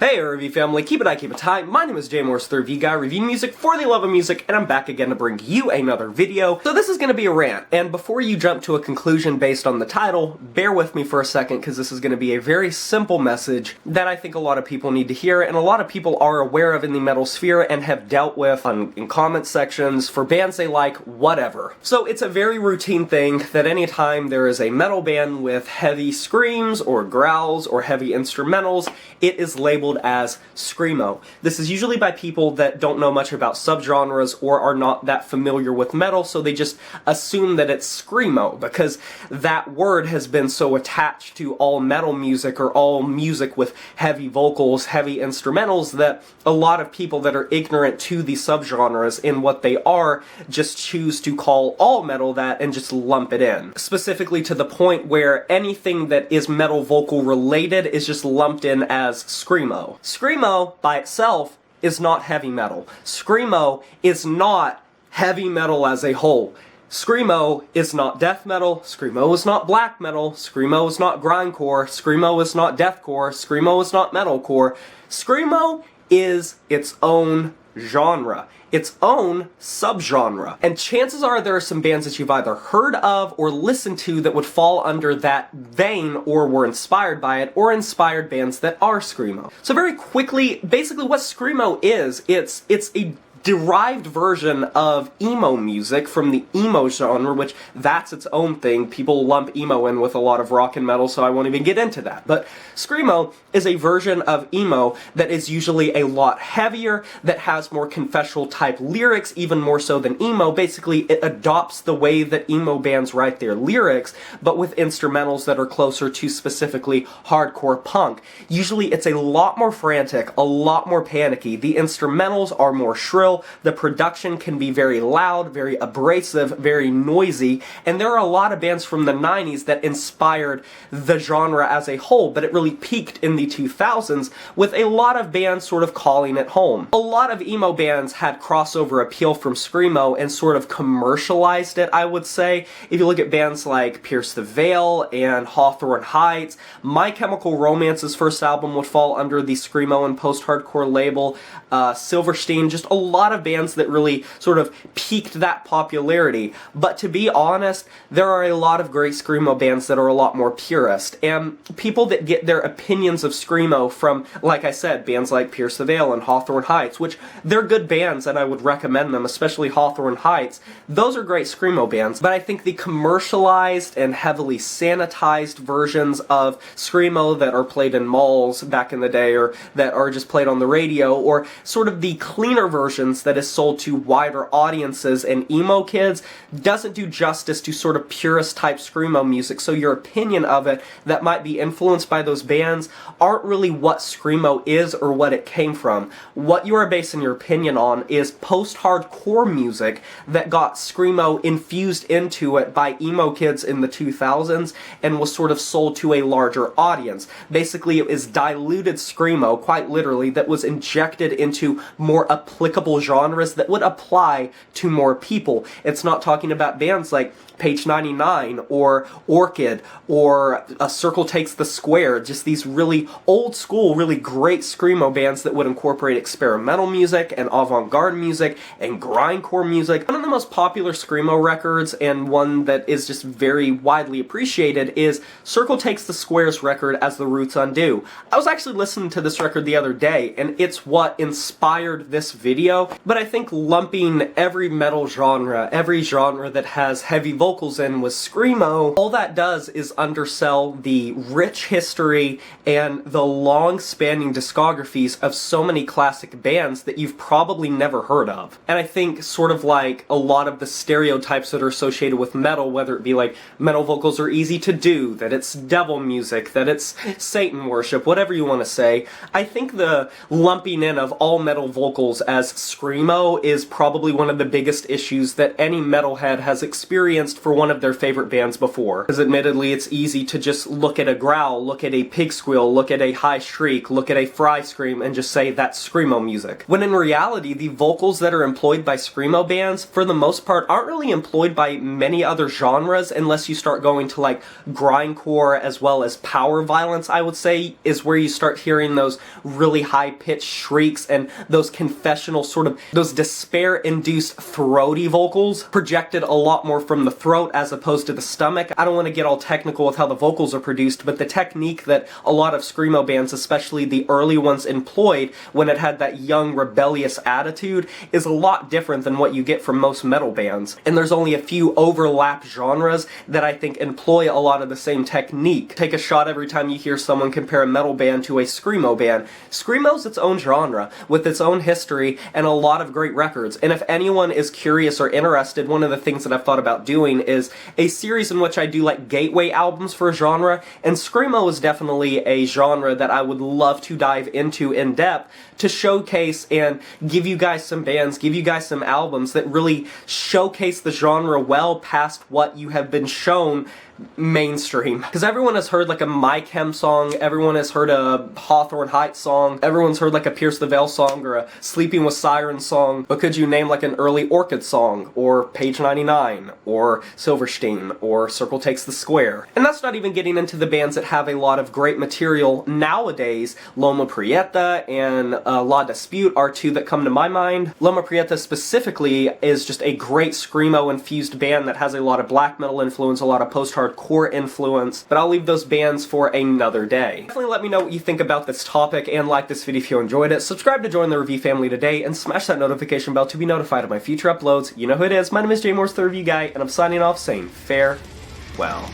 Hey RV family, keep it tight. My name is Jay Morris, the Review Guy, reviewing music for the love of music, and I'm back again to bring you another video. So this is going to be a rant, and before you jump to a conclusion based on the title, bear with me for a second because this is going to be a very simple message that I think a lot of people need to hear, and a lot of people are aware of in the metal sphere and have dealt with in comment sections for bands they like, whatever. So it's a very routine thing that anytime there is a metal band with heavy screams or growls or heavy instrumentals, it is labeled as screamo. This is usually by people that don't know much about subgenres or are not that familiar with metal, so they just assume that it's screamo because that word has been so attached to all metal music or all music with heavy vocals, heavy instrumentals, that a lot of people that are ignorant to the subgenres in what they are just choose to call all metal that and just lump it in. Specifically to the point where anything that is metal vocal related is just lumped in as screamo. Screamo, by itself, is not heavy metal. Screamo is not heavy metal as a whole. Screamo is not death metal, Screamo is not black metal, Screamo is not grindcore, Screamo is not deathcore, Screamo is not metalcore. Screamo is its own genre, its own subgenre. And chances are there are some bands that you've either heard of or listened to that would fall under that vein or were inspired by it, or inspired bands that are screamo. So very quickly, basically what screamo is, it's a derived version of emo music from the emo genre, which that's its own thing. People lump emo in with a lot of rock and metal, so I won't even get into that. But screamo is a version of emo that is usually a lot heavier, that has more confessional type lyrics, even more so than emo. Basically, it adopts the way that emo bands write their lyrics, but with instrumentals that are closer to specifically hardcore punk. Usually it's a lot more frantic, a lot more panicky. The instrumentals are more shrill. The production can be very loud, very abrasive, very noisy, and there are a lot of bands from the 90s that inspired the genre as a whole, but it really peaked in the 2000s with a lot of bands sort of calling it home. A lot of emo bands had crossover appeal from screamo and sort of commercialized it, I would say. If you look at bands like Pierce the Veil and Hawthorne Heights, My Chemical Romance's first album would fall under the screamo and post-hardcore label. Silverstein, just a lot of bands that really sort of peaked that popularity. But to be honest, there are a lot of great screamo bands that are a lot more purist, and people that get their opinions of screamo from, like I said, bands like Pierce the Veil and Hawthorne Heights, which they're good bands and I would recommend them, especially Hawthorne Heights. Those are great screamo bands, but I think the commercialized and heavily sanitized versions of screamo that are played in malls back in the day, or that are just played on the radio, or sort of the cleaner versions that is sold to wider audiences and emo kids, doesn't do justice to sort of purist type screamo music. So your opinion of it that might be influenced by those bands aren't really what screamo is or what it came from. What you are basing your opinion on is post-hardcore music that got screamo infused into it by emo kids in the 2000s and was sort of sold to a larger audience. Basically, it is diluted screamo, quite literally, that was injected into more applicable genres that would apply to more people. It's not talking about bands like Page 99 or Orchid or A Circle Takes the Square, just these really old school, really great screamo bands that would incorporate experimental music and avant-garde music and grindcore music. One of the most popular screamo records, and one that is just very widely appreciated, is Circle Takes the Square's record As the Roots Undo. I was actually listening to this record the other day, and it's what inspired this video, but I think lumping every metal genre, every genre that has heavy vocals in with screamo, all that does is undersell the rich history and the long-spanning discographies of so many classic bands that you've probably never heard of. And I think sort of like a lot of the stereotypes that are associated with metal, whether it be like metal vocals are easy to do, that it's devil music, that it's Satan worship, whatever you want to say, I think the lumping in of all metal vocals as Screamo is probably one of the biggest issues that any metalhead has experienced for one of their favorite bands before. Because admittedly, it's easy to just look at a growl, look at a pig squeal, look at a high shriek, look at a fry scream, and just say that's Screamo music. When in reality, the vocals that are employed by Screamo bands, for the most part, aren't really employed by many other genres unless you start going to like grindcore as well as power violence, I would say, is where you start hearing those really high-pitched shrieks and those confessional sort of, those despair-induced throaty vocals projected a lot more from the throat as opposed to the stomach. I don't want to get all technical with how the vocals are produced, but the technique that a lot of Screamo bands, especially the early ones, employed when it had that young, rebellious attitude is a lot different than what you get from most metal bands. And there's only a few overlap genres that I think employ a lot of the same technique. Take a shot every time you hear someone compare a metal band to a Screamo band. Screamo's its own genre, with its own history, and a lot of great records. And if anyone is curious or interested, one of the things that I've thought about doing is a series in which I do like gateway albums for a genre, and Screamo is definitely a genre that I would love to dive into in depth to showcase and give you guys some bands, give you guys some albums that really showcase the genre well past what you have been shown mainstream. Because everyone has heard like a My Chem song, everyone has heard a Hawthorne Heights song, everyone's heard like a Pierce the Veil song or a Sleeping with Sirens song, but could you name like an early Orchid song, or Page 99, or Silverstein, or Circle Takes the Square? And that's not even getting into the bands that have a lot of great material nowadays. Loma Prieta and La Dispute are two that come to my mind. Loma Prieta specifically is just a great Screamo-infused band that has a lot of black metal influence, a lot of post-hardcore influence, but I'll leave those bands for another day. Definitely let me know what you think about this topic, and like this video if you enjoyed it. Subscribe to join the review family today, and smash that notification bell to be notified of my future uploads. You know who it is, my name is Jay Morse, the Review Guy, and I'm signing off saying farewell.